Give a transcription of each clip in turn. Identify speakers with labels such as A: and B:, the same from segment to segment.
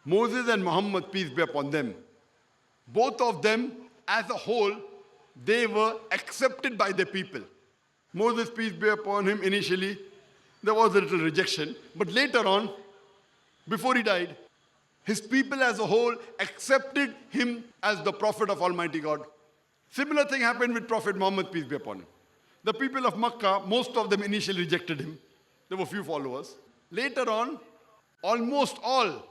A: Moses and Muhammad, peace be upon them, both of them as a whole, they were accepted by the people. Moses, peace be upon him, initially, there was a little rejection. But later on, before he died, his people as a whole accepted him as the prophet of Almighty God. Similar thing happened with Prophet Muhammad, peace be upon him. The people of Makkah, most of them initially rejected him. There were few followers. Later on, almost all,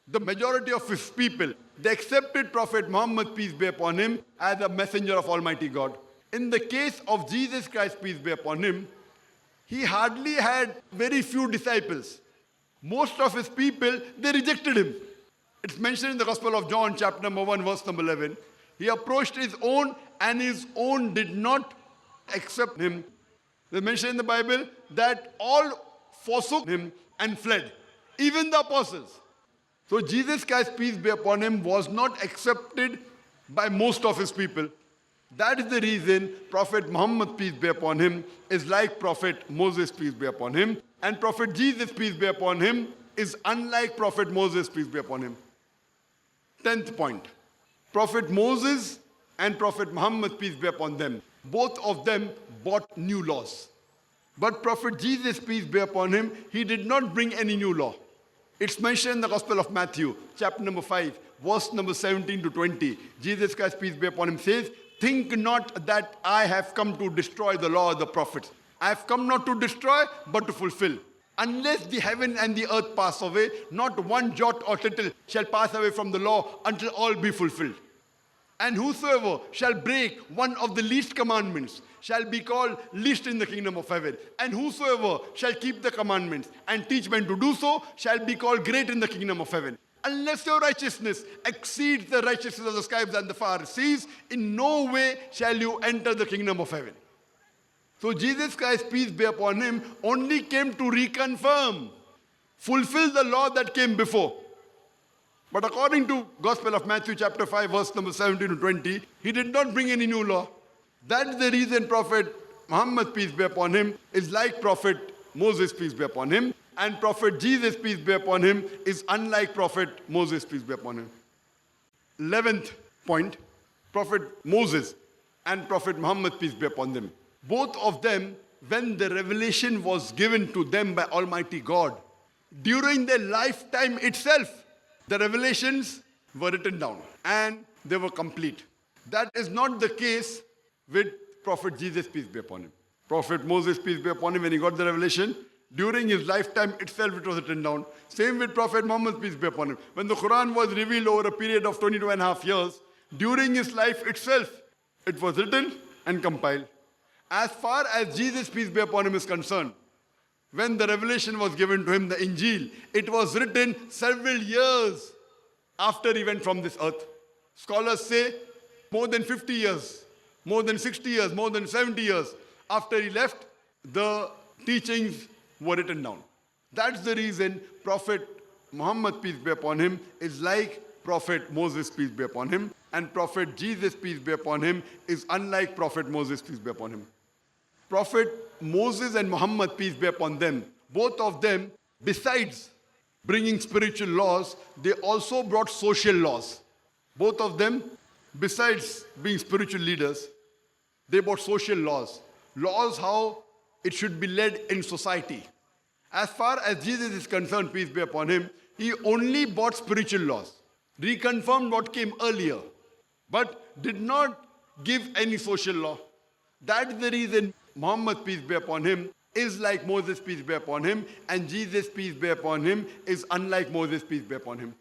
A: the majority of his people, they accepted Prophet Muhammad, peace be upon him, as a messenger of Almighty God. In the case of Jesus Christ, peace be upon him, he hardly had very few disciples. Most of his people, they rejected him. It's mentioned in the Gospel of John, chapter number 1, verse number 11. He approached his own, and his own did not accept him. They mentioned in the Bible that all forsook him and fled, even the apostles. So Jesus Christ, peace be upon him, was not accepted by most of his people. That is the reason Prophet Muhammad, peace be upon him, is like Prophet Moses, peace be upon him. And Prophet Jesus, peace be upon him, is unlike Prophet Moses, peace be upon him. 10th point. Prophet Moses and Prophet Muhammad, peace be upon them, both of them brought new laws. But Prophet Jesus, peace be upon him, he did not bring any new law. It's mentioned in the Gospel of Matthew, chapter number 5, verse number 17 to 20. Jesus Christ, peace be upon him, says, "Think not that I have come to destroy the law of the prophets. I have come not to destroy, but to fulfill. Unless the heaven and the earth pass away, not one jot or tittle shall pass away from the law until all be fulfilled. And whosoever shall break one of the least commandments shall be called least in the kingdom of heaven. And whosoever shall keep the commandments and teach men to do so shall be called great in the kingdom of heaven. Unless your righteousness exceeds the righteousness of the scribes and the Pharisees, in no way shall you enter the kingdom of heaven." So Jesus Christ, peace be upon him, only came to reconfirm, fulfill the law that came before. But according to Gospel of Matthew chapter 5, verse number 17 to 20, he did not bring any new law. That's the reason Prophet Muhammad, peace be upon him, is like Prophet Moses, peace be upon him. And Prophet Jesus, peace be upon him, is unlike Prophet Moses, peace be upon him. 11th point, Prophet Moses and Prophet Muhammad, peace be upon them. Both of them, when the revelation was given to them by Almighty God, during their lifetime itself, the revelations were written down and they were complete. That is not the case with Prophet Jesus, peace be upon him. Prophet Moses, peace be upon him, when he got the revelation, during his lifetime itself it was written down. Same with Prophet Muhammad, peace be upon him. When the Quran was revealed over a period of 22.5 years, during his life itself, it was written and compiled. As far as Jesus, peace be upon him, is concerned, when the revelation was given to him, the Injil, it was written several years after he went from this earth. Scholars say more than 50 years, more than 60 years, more than 70 years after he left, the teachings were written down. That's the reason Prophet Muhammad, peace be upon him, is like Prophet Moses, peace be upon him, and Prophet Jesus, peace be upon him, is unlike Prophet Moses, peace be upon him. Prophet Moses and Muhammad, peace be upon them, both of them, besides bringing spiritual laws, they also brought social laws. Both of them, besides being spiritual leaders, they brought social laws. Laws how it should be led in society. As far as Jesus is concerned, peace be upon him, he only brought spiritual laws, reconfirmed what came earlier, but did not give any social law. That's the reason Muhammad, peace be upon him, is like Moses, peace be upon him, and Jesus, peace be upon him, is unlike Moses, peace be upon him.